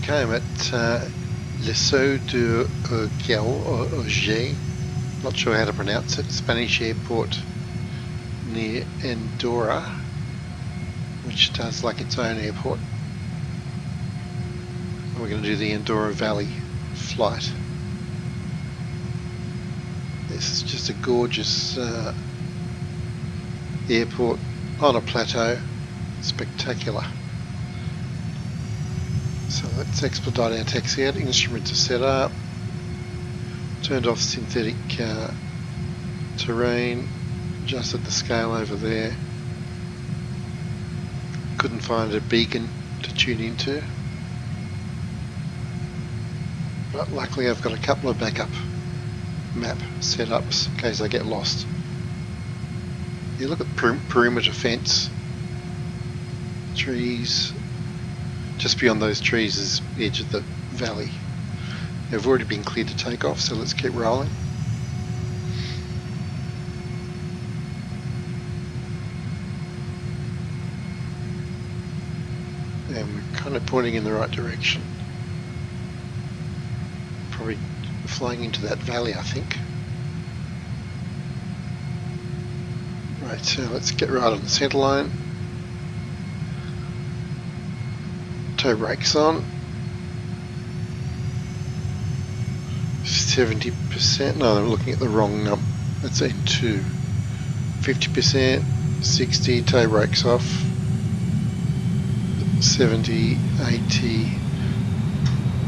Okay, I'm at Le Saut de Gaulle, not sure how to pronounce it, Spanish airport near Andorra, which does like its own airport. And we're going to do the Andorra Valley flight. This is just a gorgeous airport on a plateau, spectacular. So let's expedite our taxi out. Instruments are set up, turned off synthetic terrain, adjusted the scale over there. Couldn't find a beacon to tune into, but luckily I've got a couple of backup map setups in case I get lost. You look at perimeter fence, trees. Just beyond those trees is the edge of the valley. They've already been cleared to take off, so let's keep rolling. And we're kind of pointing in the right direction. Probably flying into that valley, I think. Right, so let's get right on the centre line. Toe brakes on. 70%, no, I'm looking at the wrong number. That's N2. 50%, 60, toe brakes off. 70, 80,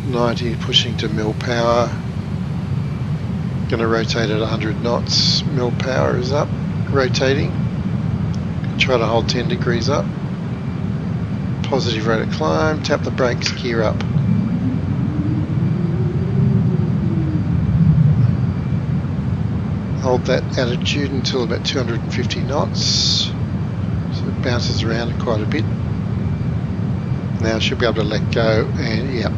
90, pushing to mil power. Going to rotate at 100 knots. Mil power is up, rotating. Try to hold 10 degrees up. Positive rate of climb, tap the brakes, gear up. Hold that attitude until about 250 knots. So it bounces around quite a bit. Now I should be able to let go and yeah.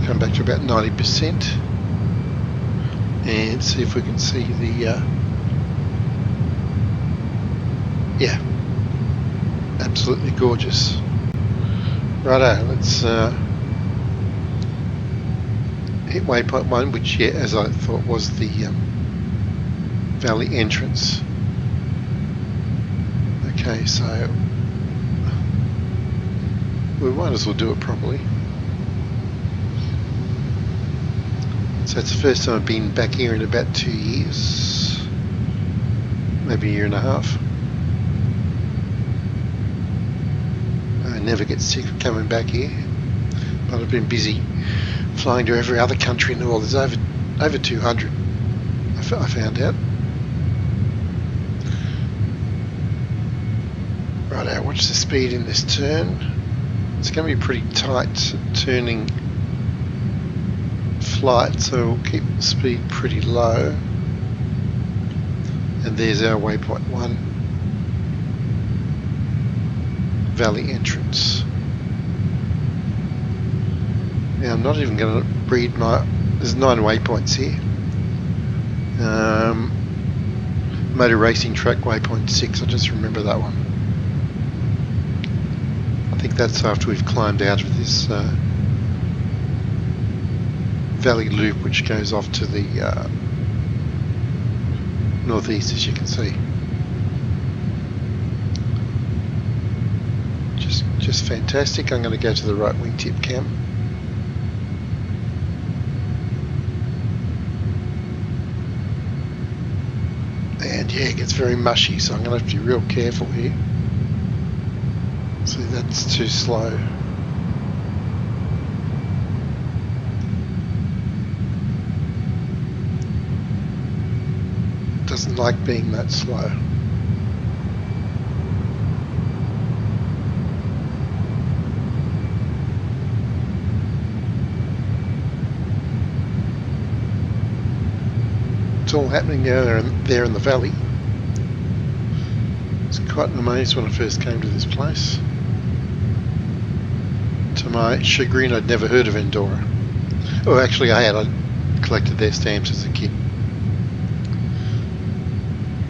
Come back to about 90% and see if we can see the yeah, absolutely gorgeous. Righto, let's hit waypoint 1, which yeah, as I thought was the valley entrance. Okay, so we might as well do it properly. So it's the first time I've been back here in about 2 years, maybe a year and a half. I never get sick of coming back here, but I've been busy flying to every other country in the world. There's over 200, I found out. Righto, watch the speed in this turn. It's going to be pretty tight turning flight, so we'll keep the speed pretty low. And there's our waypoint 1 valley entrance. Now I'm not even going to read there's 9 waypoints here. Motor racing track waypoint 6, I just remember that one. I think that's after we've climbed out of this valley loop, which goes off to the northeast, as you can see. Just fantastic. I'm going to go to the right wingtip cam. And yeah, it gets very mushy, so I'm going to have to be real careful here. See, that's too slow. Doesn't like being that slow. It's all happening there in the valley. I was quite amazed when I first came to this place. To my chagrin, I'd never heard of Andorra. Oh, actually I had. I collected their stamps as a kid.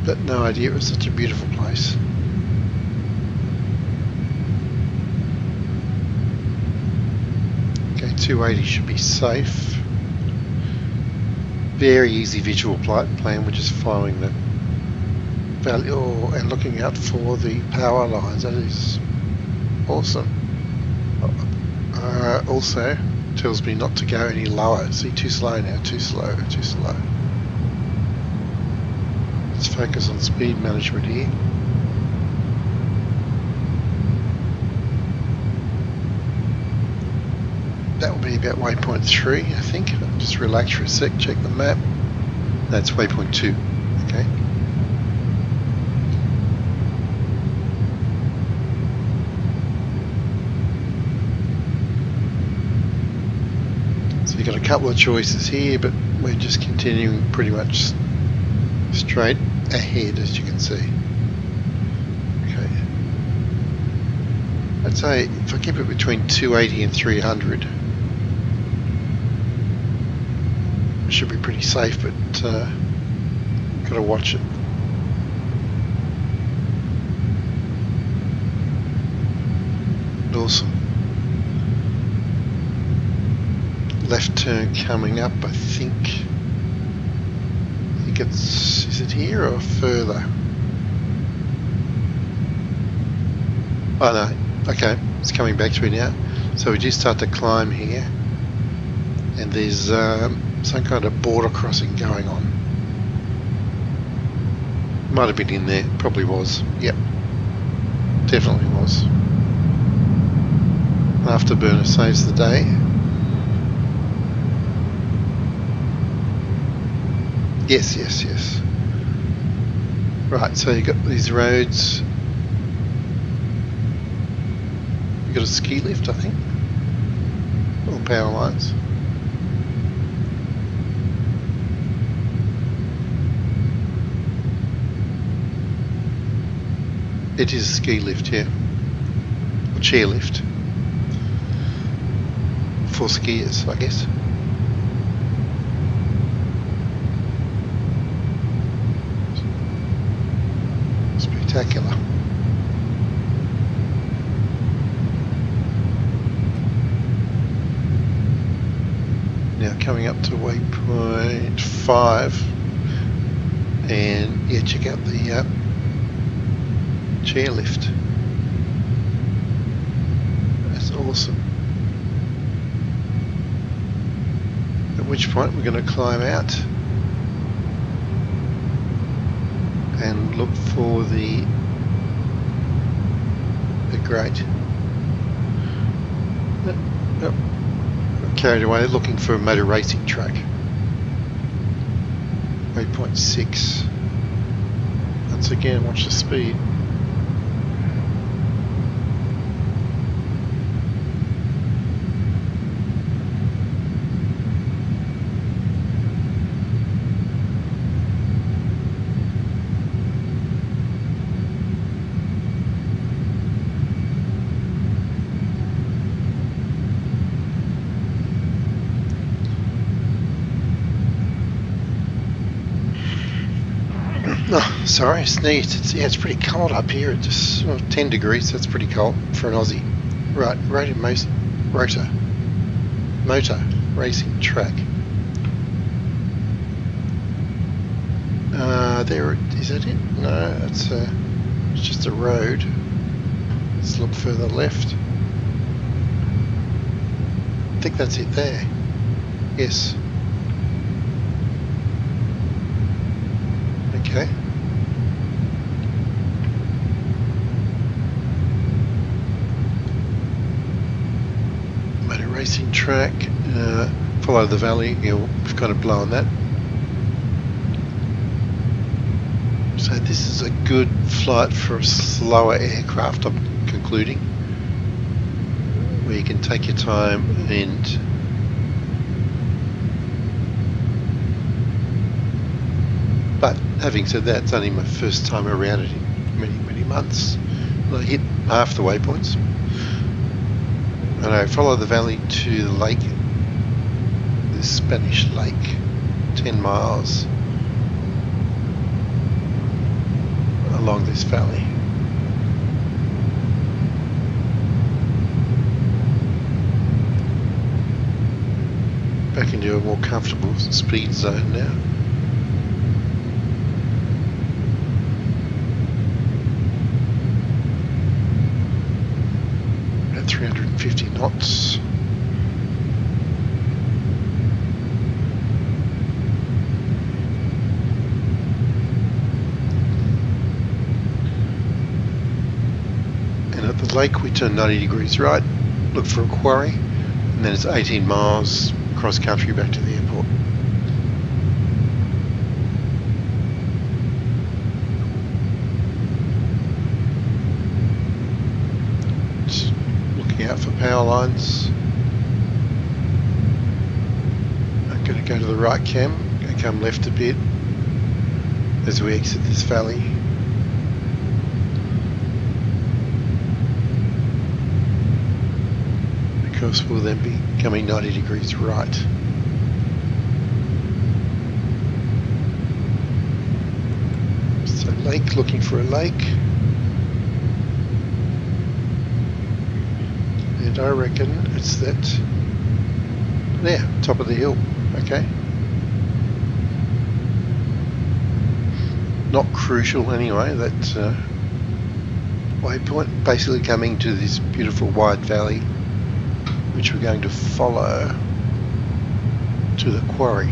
But no idea it was such a beautiful place. 280 should be safe. Very easy visual plan. We're just following the value and looking out for the power lines. That is awesome. Also tells me not to go any lower. See, too slow now, too slow. Let's focus on speed management here. That will be about waypoint 3, I think. Just relax for a sec, check the map. That's waypoint 2, okay. So you've got a couple of choices here, but we're just continuing pretty much straight ahead, as you can see. Okay. I'd say if I keep it between 280 and 300, it should be pretty safe, but got to watch it. Awesome. Left turn coming up, I think it's, is it here or further? Oh no, okay, it's coming back to me now. So we do start to climb here, and there's some kind of border crossing going on. Might have been in there, probably was. Yep, definitely was. Afterburner saves the day. Yes. Right, so you've got these roads. You've got a ski lift, I think, or power lines. It is a ski lift, yeah, or chair lift for skiers, I guess. Spectacular. Now coming up to waypoint 5, and yeah, check out the chairlift. That's awesome. At which point we're going to climb out and look for the grate. Yep. Carried away looking for a motor racing track. Waypoint 6. Once again, watch the speed. Oh, sorry, I sneezed. It's pretty cold up here. It's just 10 degrees. That's pretty cold for an Aussie. Right, motor racing track. There, is that it? No, it's just a road. Let's look further left. I think that's it there. Yes. Okay. Motor racing track. Follow the valley. Yeah, we've kind of blown that. So this is a good flight for a slower aircraft, I'm concluding, where you can take your time and but having said that, it's only my first time around it in many months. I hit half the waypoints. And I follow the valley to the lake, this Spanish lake, 10 miles along this valley. into a more comfortable speed zone now. At 350 knots. And at the lake we turn 90 degrees right, look for a quarry, and then it's 18 miles cross country back to the airport. Just looking out for power lines. I'm going to go to the right cam and come left a bit as we exit this valley. Because we'll then be coming 90 degrees right. So lake, looking for a lake. And I reckon it's that there, top of the hill. Okay. Not crucial anyway, that waypoint. Basically coming to this beautiful wide valley, which we're going to follow to the quarry.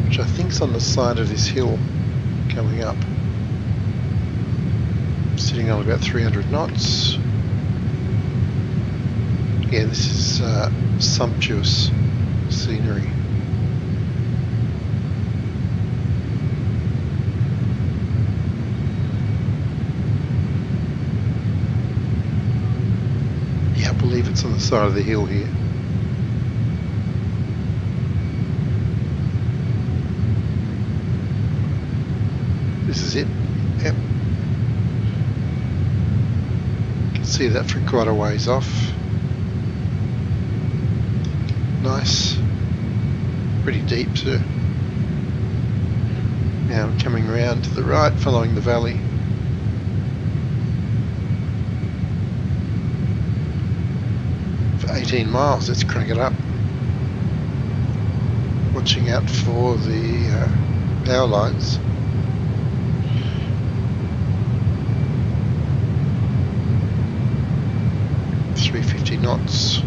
Which I think's on the side of this hill coming up. Sitting on about 300 knots. Yeah, this is sumptuous scenery. I believe it's on the side of the hill here. This is it. Yep. You can see that from quite a ways off. Nice. Pretty deep too. Now I'm coming round to the right, following the valley. For 18 miles, let's crank it up. Watching out for the power lines. .350 knots.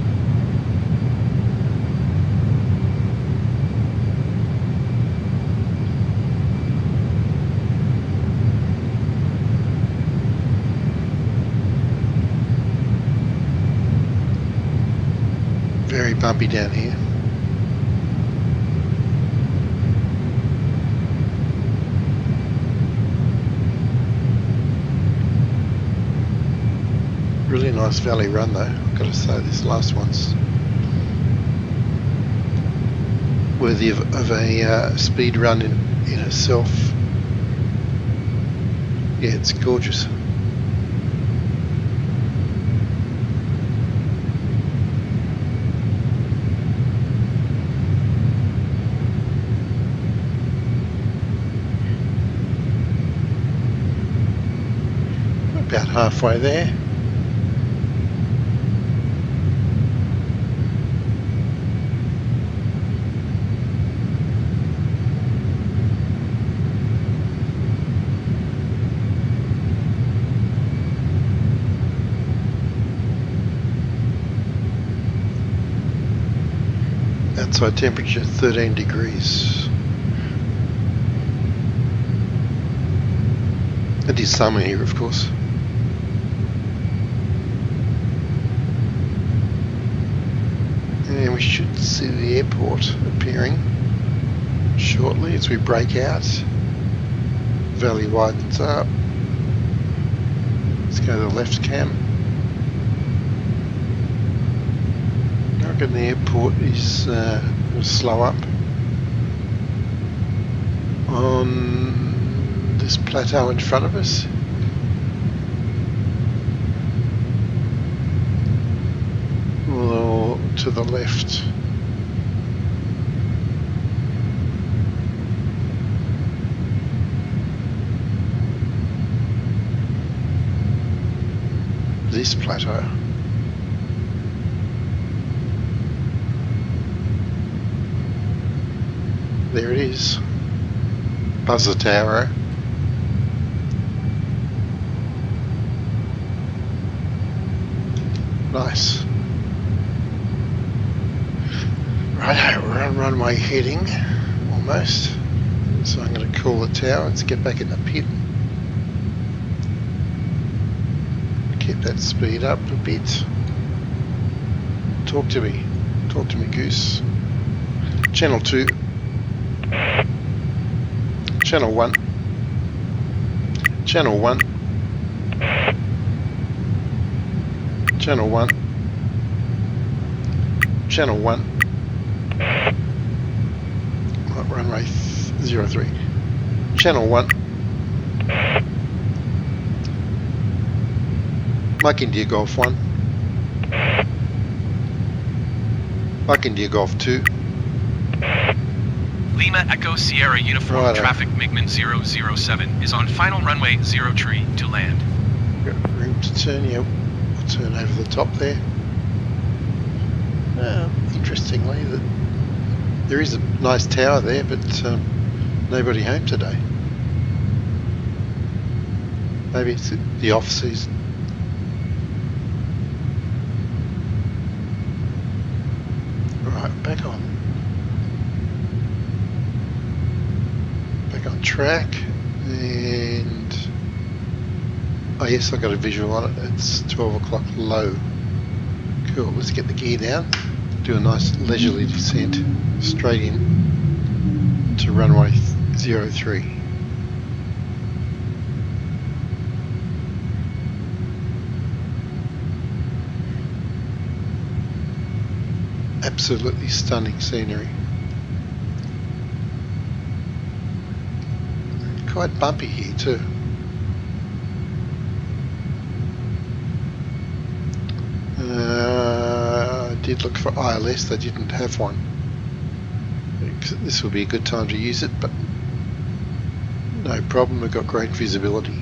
Very bumpy down here. Really nice valley run though, I've got to say, this last one's worthy of a speed run in itself. Yeah, it's gorgeous. About halfway there. Outside temperature 13 degrees. It is summer here, of course. And we should see the airport appearing shortly as we break out. Valley widens up. Let's go to the left cam. I reckon the airport is will slow up on this plateau in front of us. Or to the left. this plateau? There it is. Buzzer tower. Nice. Right, we're on runway heading, almost. So I'm going to call the tower. Let's get back in the pit. Keep that speed up a bit. Talk to me. Talk to me, Goose. Channel 2. Channel 1. Channel 1. Channel 1. Channel 1. Runway 03. Channel 1. Mike India Golf 1. Mike India Golf 2. Lima Echo Sierra Uniform Righto. Traffic MiGMan 007 is on final runway 03 to land. Got room to turn, yeah. We'll turn over the top there. Interestingly, there is a nice tower there, but nobody home today. Maybe it's the off season. Right, back on track, and oh yes, I got a visual on it. It's 12 o'clock low. Cool. Let's get the gear down. Do a nice leisurely descent straight in to runway 03. Absolutely stunning scenery. Quite bumpy here too. I did look for ILS, they didn't have one. This will be a good time to use it, but no problem, we've got great visibility.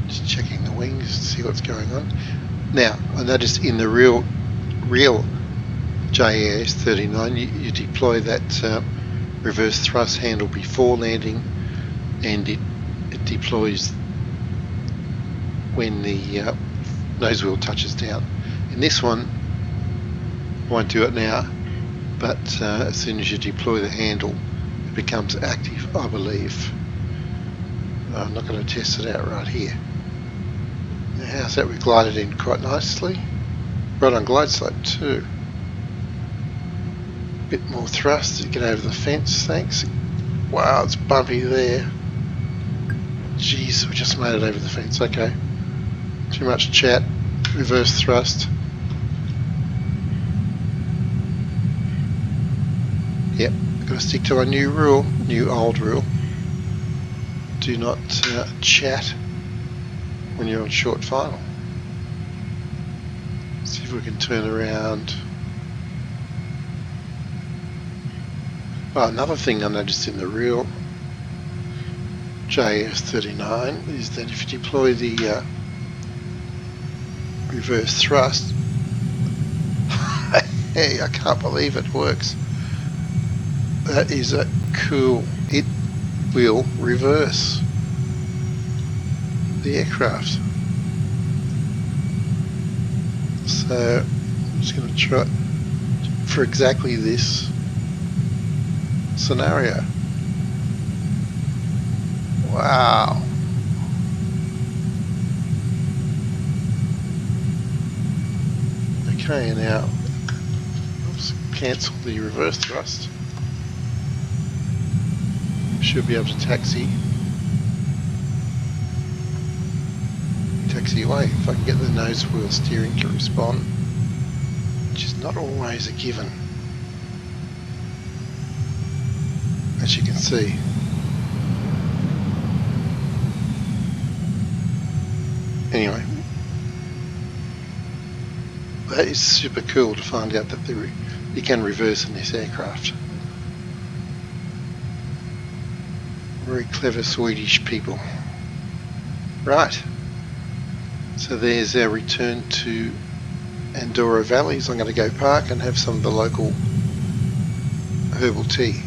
Just checking the wings to see what's going on. Now, I noticed in the real JAS-39, you deploy that reverse thrust handle before landing, and it deploys when the nose wheel touches down. In this one, I won't do it now, but as soon as you deploy the handle, it becomes active, I believe. I'm not going to test it out right here. Now, how's that? We glided in quite nicely. Right on glide slope too. Bit more thrust to get over the fence, thanks. Wow, it's bumpy there. Jeez, we just made it over the fence, okay. Too much chat, reverse thrust. Yep, gotta stick to our new old rule. Do not chat when you're on short final. See if we can turn around. Oh, another thing I noticed in the real JAS-39 is that if you deploy the reverse thrust, hey, I can't believe it works. That is a cool. It will reverse the aircraft. So I'm just going to try for exactly this scenario. Wow. Okay, now let's cancel the reverse thrust. Should be able to taxi away if I can get the nose wheel steering to respond, which is not always a given, as you can see. Anyway, That is super cool to find out that you can reverse in this aircraft. Very clever Swedish people. Right, so there's our return to Andorra Valleys. I'm going to go park and have some of the local herbal tea.